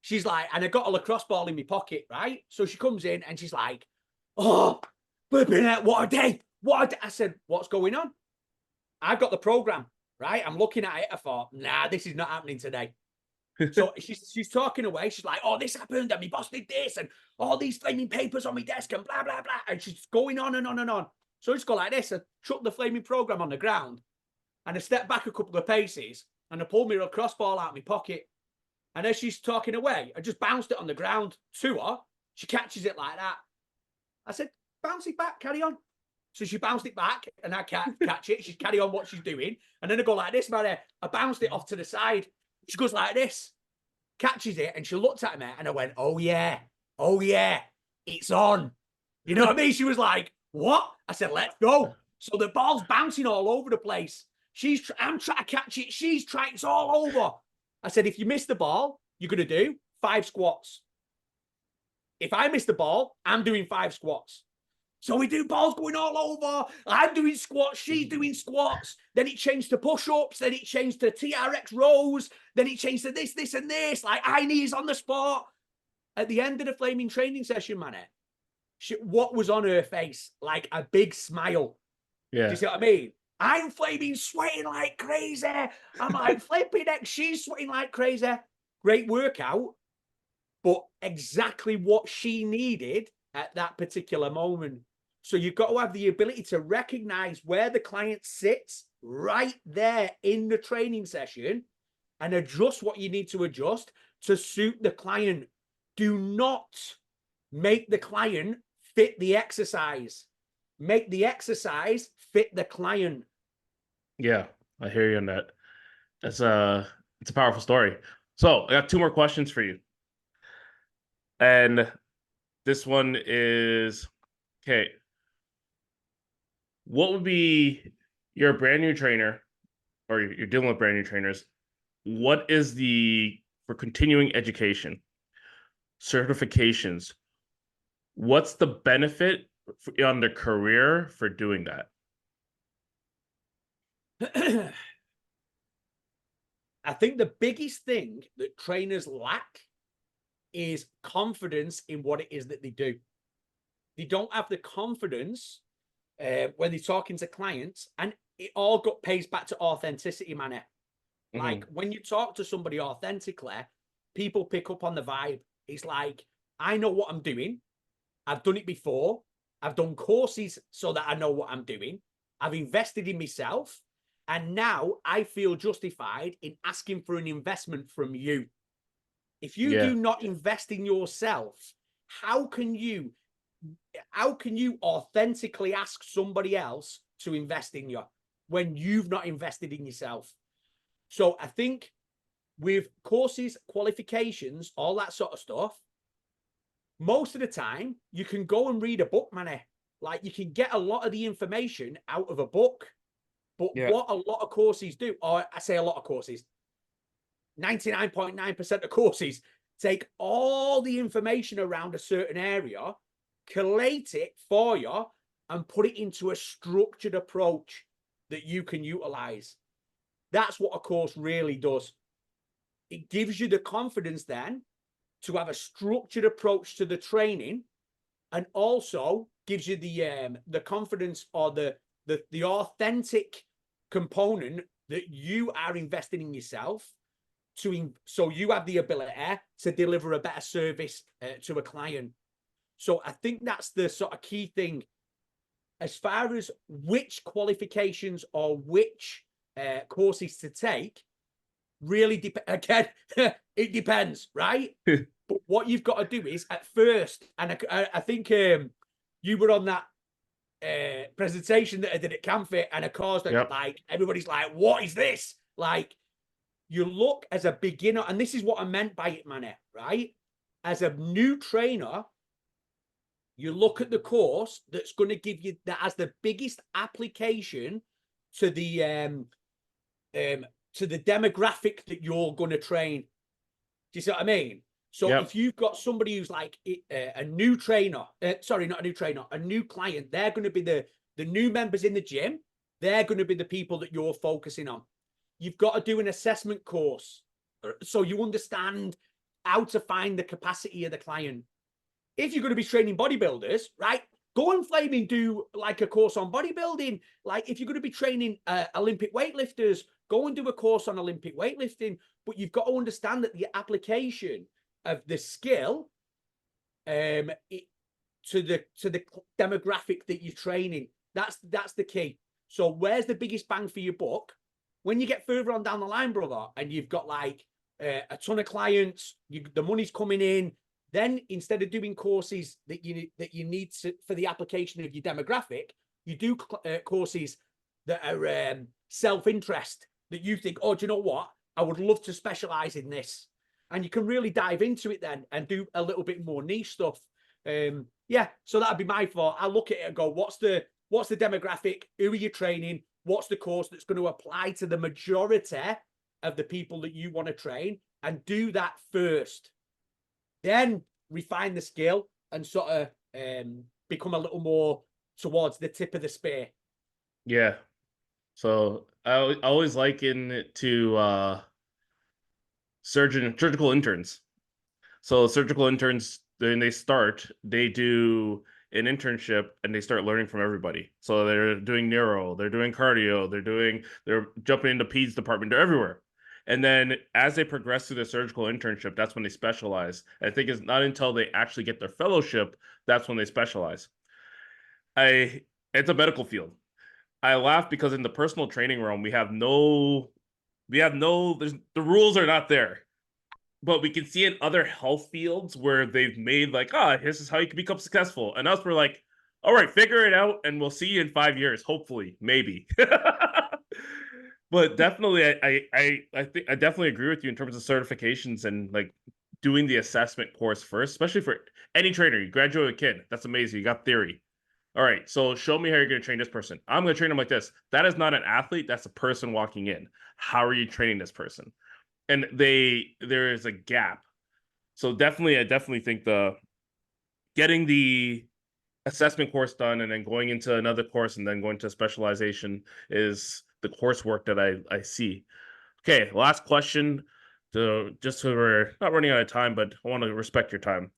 She's like, and I got a lacrosse ball in my pocket, right? So she comes in and she's like, oh, what a day. I said, what's going on? I've got the program, right? I'm looking at it. I thought, nah, this is not happening today. So she's talking away. She's like, oh, this happened and my boss did this and all these flaming papers on my desk and blah, blah, blah. And she's going on and on and on. So I just go like this. I chuck the flaming program on the ground and I step back a couple of paces and I pulled my lacrosse ball out of my pocket. And as she's talking away, I just bounced it on the ground to her. She catches it like that. I said, bounce it back, carry on. So she bounced it back and I can't catch it. She's carry on what she's doing. And then I go like this, man. I bounced it off to the side. She goes like this, catches it, and she looked at me and I went, oh yeah, it's on. You know what I mean? She was like, what? I said, let's go. So the ball's bouncing all over the place. I'm trying to catch it. She's trying, it's all over. I said, if you miss the ball, you're going to do 5 squats. If I miss the ball, I'm doing 5 squats. So we do balls going all over. I'm doing squats. She's doing squats. Then it changed to push-ups. Then it changed to TRX rows. Then it changed to this, this, and this. Like high knees on the spot. At the end of the flaming training session, man, what was on her face? Like a big smile. Yeah. Do you see what I mean? I'm flaming sweating like crazy. I'm like flipping neck. She's sweating like crazy. Great workout. But exactly what she needed at that particular moment. So you've got to have the ability to recognize where the client sits right there in the training session and adjust what you need to adjust to suit the client. Do not make the client fit the exercise. Make the exercise fit the client. Yeah, I hear you on that. It's a powerful story. So I got 2 more questions for you. And this one is, okay, what would be, you're a brand new trainer or you're dealing with brand new trainers. What is the for continuing education, certifications, what's the benefit on the career for doing that? I think the biggest thing that trainers lack is confidence in what it is that they do. They don't have the confidence when they're talking to clients, and it all pays back to authenticity, man. Like when you talk to somebody authentically, people pick up on the vibe. It's like, I know what I'm doing. I've done it before. I've done courses so that I know what I'm doing. I've invested in myself. And now I feel justified in asking for an investment from you. If you Yeah. do not invest in yourself, how can you authentically ask somebody else to invest in you when you've not invested in yourself? So I think with courses, qualifications, all that sort of stuff, most of the time you can go and read a book, man. Like you can get a lot of the information out of a book. But what a lot of courses do, or I say a lot of courses, 99.9% of courses take all the information around a certain area, collate it for you, and put it into a structured approach that you can utilize. That's what a course really does. It gives you the confidence then to have a structured approach to the training, and also gives you the confidence or the authentic component that you are investing in yourself so you have the ability to deliver a better service to a client. So I think that's the sort of key thing. As far as which qualifications or which courses to take, really again, it depends, right? But what you've got to do is at first, and I think you were on that presentation that I did at CamFit, and of course, like everybody's like, "What is this?" Like, you look as a beginner, and this is what I meant by it, man. Right? As a new trainer, you look at the course that's going to give you that has the biggest application to the demographic that you're going to train. Do you see what I mean? So if you've got somebody who's like a new trainer, sorry, not a new trainer, a new client, they're going to be the new members in the gym. They're going to be the people that you're focusing on. You've got to do an assessment course so you understand how to find the capacity of the client. If you're going to be training bodybuilders, right, go and flaming do like a course on bodybuilding. Like if you're going to be training Olympic weightlifters, go and do a course on Olympic weightlifting. But you've got to understand that the application of the skill to the demographic that you're training, that's the key. So where's the biggest bang for your buck? When you get further on down the line, brother, and you've got like a ton of clients, the money's coming in, then instead of doing courses that you need for the application of your demographic, you do courses that are self-interest, that you think, oh, do you know what? I would love to specialize in this. And you can really dive into it then and do a little bit more niche stuff. Yeah, so that'd be my thought. I look at it and go, what's the demographic? Who are you training? What's the course that's going to apply to the majority of the people that you want to train? And do that first. Then refine the skill and sort of become a little more towards the tip of the spear. Yeah. So I always liken it to surgical interns. So surgical interns, when they start, they do an internship and they start learning from everybody. So they're doing neuro, they're doing cardio, they're jumping into peds department, they're everywhere. And then as they progress through the surgical internship, that's when they specialize. And I think it's not until they actually get their fellowship, that's when they specialize. It's a medical field. I laugh because in the personal training realm, the rules are not there. But we can see in other health fields where they've made like, this is how you can become successful. And us, we're like, all right, figure it out and we'll see you in 5 years, hopefully, maybe. But definitely, I think I definitely agree with you in terms of certifications and like doing the assessment course first, especially for any trainer. You graduate a kid, that's amazing. You got theory. All right, so show me how you're going to train this person. I'm going to train them like this. That is not an athlete. That's a person walking in. How are you training this person? and there is a gap. So definitely, I definitely think the getting the assessment course done and then going into another course and then going to specialization is the coursework that I see. Okay, last question. Just so we're not running out of time, but I want to respect your time.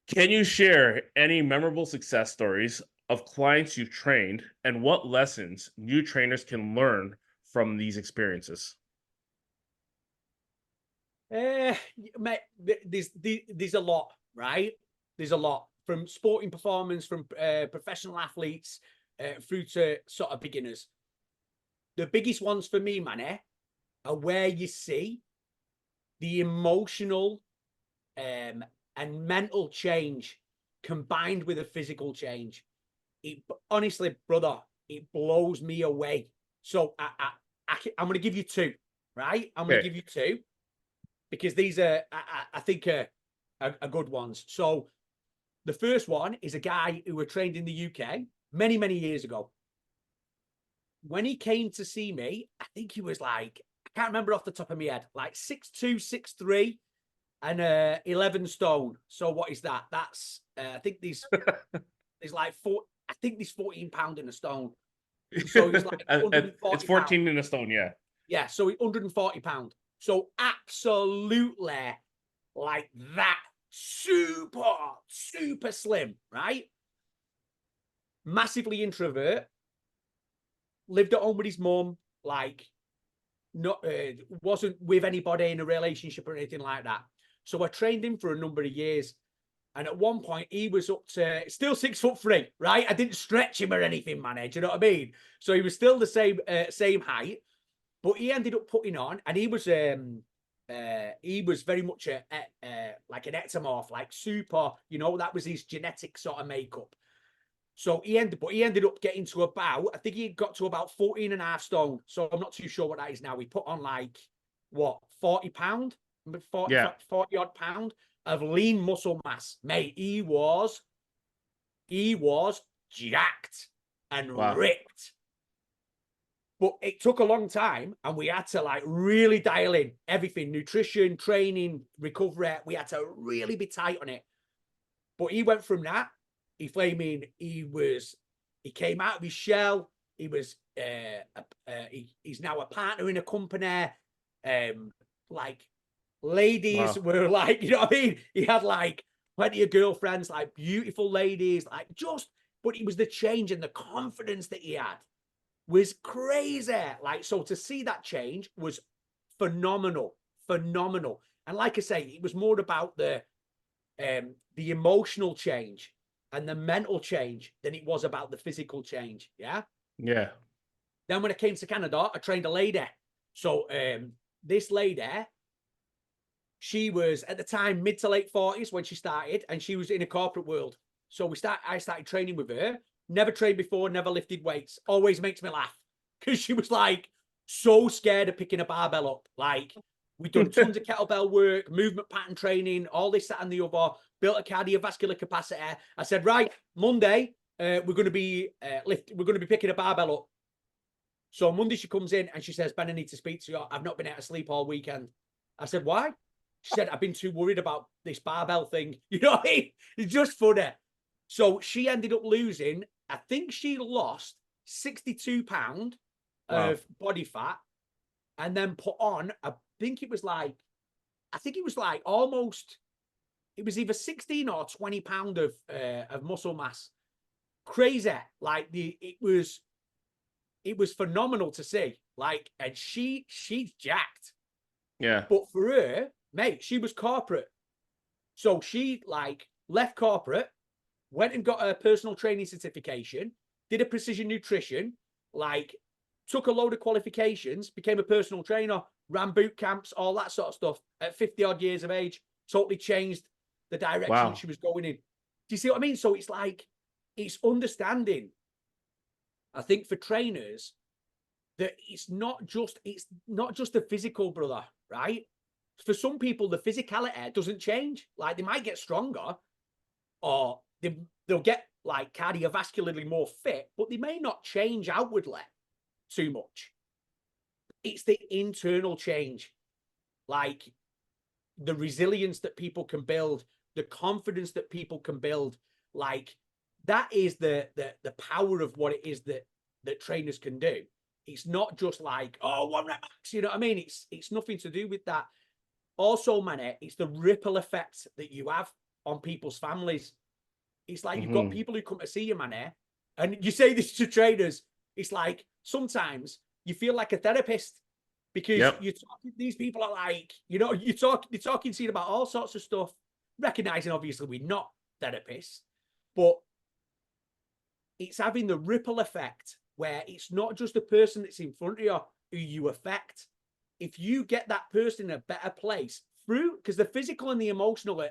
Can you share any memorable success stories of clients you've trained and what lessons new trainers can learn from these experiences? Mate, there's a lot, right? There's a lot from sporting performance, from professional athletes through to sort of beginners. The biggest ones for me, man, are where you see the emotional and mental change combined with a physical change. It honestly, brother, it blows me away. So I'm going to give you two, right? I'm going to Okay. give you two because these are, I think, are good ones. So the first one is a guy who were trained in the UK many, many years ago. When he came to see me, I think he was like, I can't remember off the top of my head, like 6'2", 6'3", and 11 stone. So what is that? That's I think there's like I think there's 14 pound in a stone. So he's like It's 140 pound. 14 in a stone, yeah. Yeah, so 140 pound. So absolutely like that. Super, super slim, right? Massively introvert. Lived at home with his mum, like not wasn't with anybody in a relationship or anything like that. So I trained him for a number of years. And at one point, he was up to still 6'3", right? I didn't stretch him or anything, man. Do you know what I mean? So he was still the same height, but he ended up putting on, and he was very much like an ectomorph, like super. You know, that was his genetic sort of makeup. So he ended up getting to about, I think he got to about 14 and a half stone. So I'm not too sure what that is now. He put on like, what, 40 pound, 40, Yeah. 40 odd pound of lean muscle mass. Mate, he was jacked and Wow. ripped. But it took a long time and we had to like really dial in everything, nutrition, training, recovery. We had to really be tight on it. But he went from that. He came out of his shell. He was he's now a partner in a company. Like ladies Wow. were like, you know what I mean? He had like plenty of girlfriends, like beautiful ladies, like just, but it was the change and the confidence that he had was crazy. Like, so to see that change was phenomenal, phenomenal. And like I say, it was more about the emotional change and the mental change than it was about the physical change. Yeah. Yeah. Then when I came to Canada, I trained a lady. So this lady, she was at the time mid to late 40s when she started, and she was in a corporate world. So I started training with her. Never trained before, never lifted weights. Always makes me laugh because she was like so scared of picking a barbell up. Like we've done tons of kettlebell work, movement pattern training, all this, that, and the other. Built a cardiovascular capacity. I said, right, Monday we're going to be we're going to be picking a barbell up. So Monday she comes in and she says, Ben, I need to speak to you. I've not been able to sleep all weekend. I said, why? She said, I've been too worried about this barbell thing. You know what I mean? It's just funny. So she ended up losing, I think she lost 62 pounds Wow. of body fat and then put on, I think it was like almost, it was either 16 or 20 pounds of muscle mass. Crazy. Like it was phenomenal to see. Like, and she's jacked. Yeah. But for her, mate, she was corporate. So she like left corporate, went and got a personal training certification, did a precision nutrition, like took a load of qualifications, became a personal trainer, ran boot camps, all that sort of stuff at 50 odd years of age, totally changed the direction Wow. she was going in. Do you see what I mean? So it's like, it's understanding, I think, for trainers that it's not just the physical, brother, right? For some people, the physicality doesn't change. Like they might get stronger or they'll get like cardiovascularly more fit, but they may not change outwardly too much. It's the internal change. like the resilience that people can build, the confidence that people can build, like that is the power of what it is that trainers can do. It's not just like, oh, 1 rep max, you know what I mean? It's nothing to do with that. Also, man, it's the ripple effect that you have on people's families. It's like you've got Hmm. people who come to see you, man, and you say this to trainers. It's like sometimes you feel like a therapist because Yep. you're talking. These people are like, you know, you're talking to you about all sorts of stuff, recognizing obviously we're not therapists, but it's having the ripple effect where it's not just the person that's in front of you who you affect. If you get that person in a better place through, because the physical and the emotional,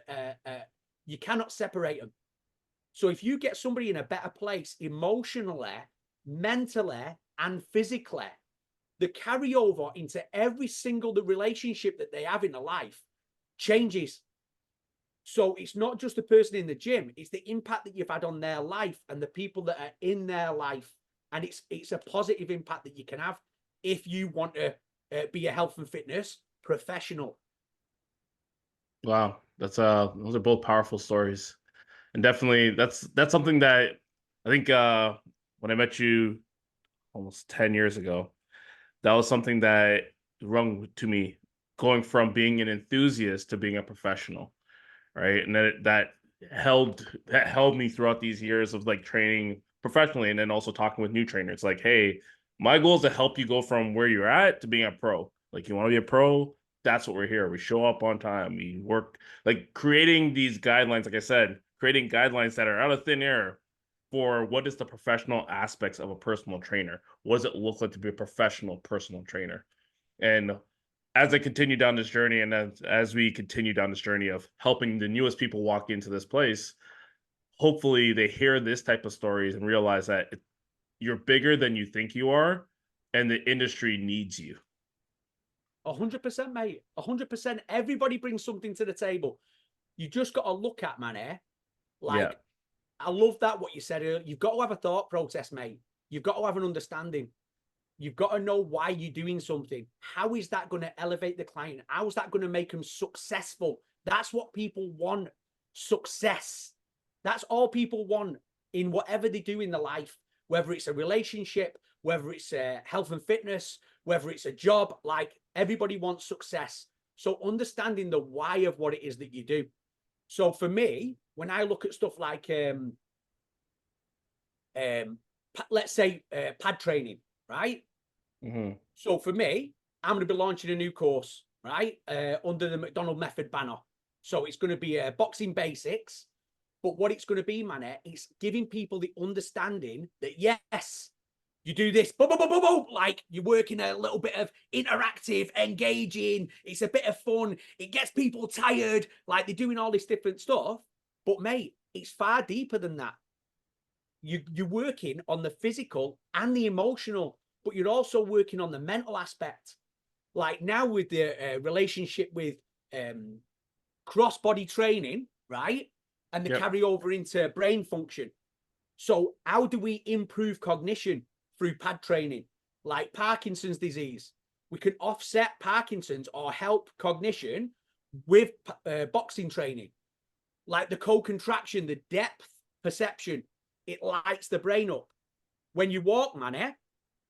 you cannot separate them. So if you get somebody in a better place emotionally, mentally, and physically, the carryover into every single the relationship that they have in their life changes. So it's not just the person in the gym, it's the impact that you've had on their life and the people that are in their life. And it's a positive impact that you can have if you want to be a health and fitness professional. Wow. That's those are both powerful stories. And definitely that's something that I think when I met you almost 10 years ago, that was something that rung to me, going from being an enthusiast to being a professional, right? And that held me throughout these years of like training professionally, and then also talking with new trainers. Like, hey, my goal is to help you go from where you're at to being a pro. Like, you want to be a pro? That's what we're here. We show up on time. We work, like creating these guidelines. Like I said, creating guidelines that are out of thin air for what is the professional aspects of a personal trainer. What does it look like to be a professional personal trainer? And as I continue down this journey, and as we continue down this journey of helping the newest people walk into this place, hopefully they hear this type of stories and realize that you're bigger than you think you are, and the industry needs you. 100%, mate. 100%. Everybody brings something to the table. You just got to look at, man, Yeah. like, I love that what you said earlier. You've got to have a thought process, mate. You've got to have an understanding. You've got to know why you're doing something. How is that going to elevate the client? How is that going to make them successful? That's what people want. Success. That's all people want in whatever they do in their life, whether it's a relationship, whether it's health and fitness, whether it's a job. Like everybody wants success. So understanding the why of what it is that you do. So for me, when I look at stuff like, let's say, pad training, right? Hmm. So for me, I'm going to be launching a new course, right, under the McDonald method banner. So it's going to be boxing basics, but what it's going to be, man, it's giving people the understanding that yes, you do this, boom, boom, boom, boom, boom, like you're working a little bit of interactive, engaging. It's a bit of fun. It gets people tired, like they're doing all this different stuff. But mate, it's far deeper than that. You're working on the physical and the emotional, but you're also working on the mental aspect. Like now with the relationship with cross-body training, right? And the Yep. carryover into brain function. So how do we improve cognition through pad training? Like Parkinson's disease. We can offset Parkinson's or help cognition with boxing training. Like the co-contraction, the depth perception, it lights the brain up. When you walk, man,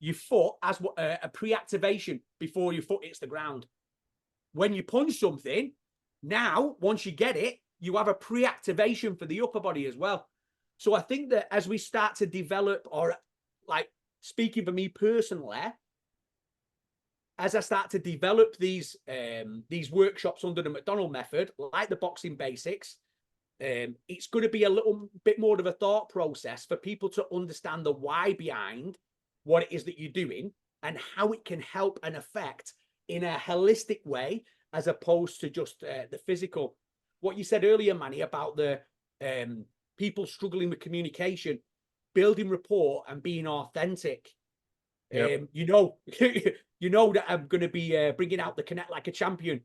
your foot has a pre-activation before your foot hits the ground. When you punch something, now, once you get it, you have a pre-activation for the upper body as well. So I think that as we start to develop, or like speaking for me personally, as I start to develop these workshops under the McDonald method, like the boxing basics, it's going to be a little bit more of a thought process for people to understand the why behind what it is that you're doing and how it can help and affect in a holistic way as opposed to just the physical. What you said earlier, Manny, about the people struggling with communication, building rapport and being authentic. Yep. You know, you know that I'm going to be bringing out the Connect Like a Champion,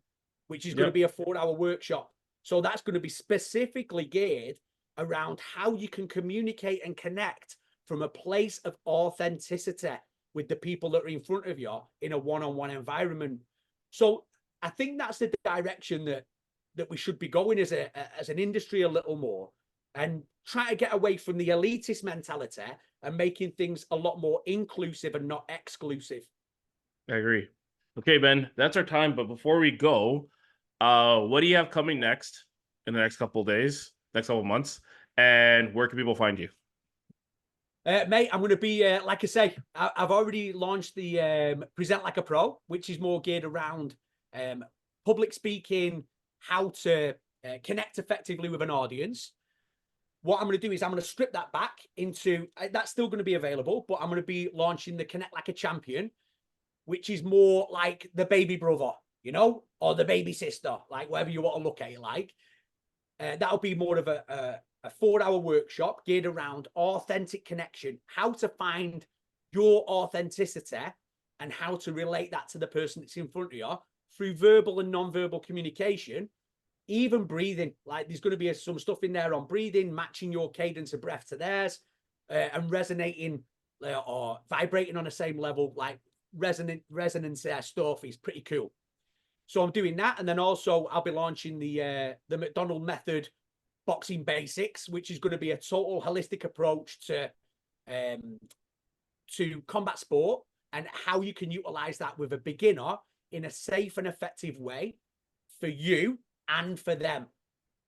which is going to Yep. be a 4-hour workshop. So that's going to be specifically geared around how you can communicate and connect from a place of authenticity with the people that are in front of you in a one-on-one environment. So I think that's the direction that we should be going as an industry a little more, and try to get away from the elitist mentality and making things a lot more inclusive and not exclusive. I agree. Okay, Ben, that's our time. But before we go, what do you have coming next in the next couple of days, next couple of months, and where can people find you? Mate, I'm going to be, like I say, I've already launched the Present Like a Pro, which is more geared around public speaking, how to connect effectively with an audience. What I'm going to do is I'm going to strip that back into, that's still going to be available, but I'm going to be launching the Connect Like a Champion, which is more like the baby brother, you know, or the baby sister, like whatever you want to look at it like. That'll be more of a 4-hour workshop geared around authentic connection, how to find your authenticity and how to relate that to the person that's in front of you through verbal and non-verbal communication, even breathing. Like there's going to be some stuff in there on breathing, matching your cadence of breath to theirs, and resonating or vibrating on the same level, like resonance stuff is pretty cool. So I'm doing that, and then also I'll be launching the McDonald method boxing basics, which is going to be a total holistic approach to combat sport and how you can utilize that with a beginner in a safe and effective way for you and for them.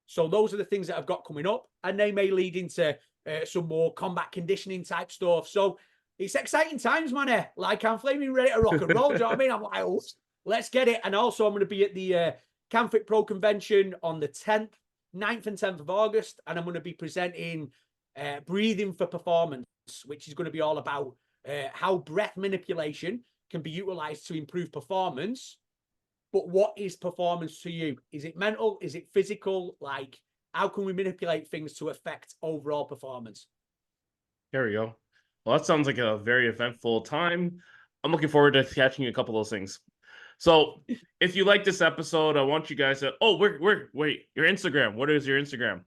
So those are the things that I've got coming up, and they may lead into some more combat conditioning type stuff. So it's exciting times, man. Like I'm flaming ready to rock and roll. Do you know what I mean? I'm like, oh, let's get it. And also I'm going to be at the Canfic Pro Convention on the 10th, 9th and 10th of August. And I'm going to be presenting Breathing for Performance, which is going to be all about how breath manipulation can be utilized to improve performance. But what is performance to you? Is it mental? Is it physical? Like, how can we manipulate things to affect overall performance? There we go. Well, that sounds like a very eventful time. I'm looking forward to catching a couple of those things. So, if you like this episode, I want you guys to. Oh, wait, your Instagram. What is your Instagram?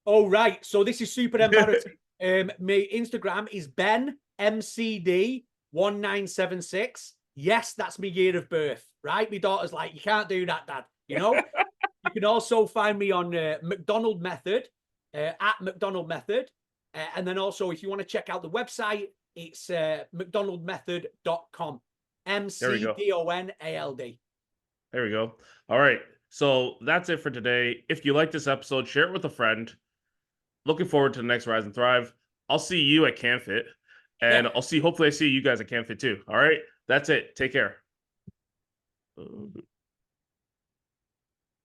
Oh, right. So this is super embarrassing. My Instagram is Ben MCD 1976. Yes, that's my year of birth, right? My daughter's like, you can't do that, Dad. You know. You can also find me on McDonald Method at McDonald Method. And then also, if you want to check out the website, it's mcdonaldmethod.com. MCDONALD. There we go. All right. So that's it for today. If you like this episode, share it with a friend. Looking forward to the next Rise and Thrive. I'll see you at CanFit. And hopefully I see you guys at CanFit too. All right. That's it. Take care.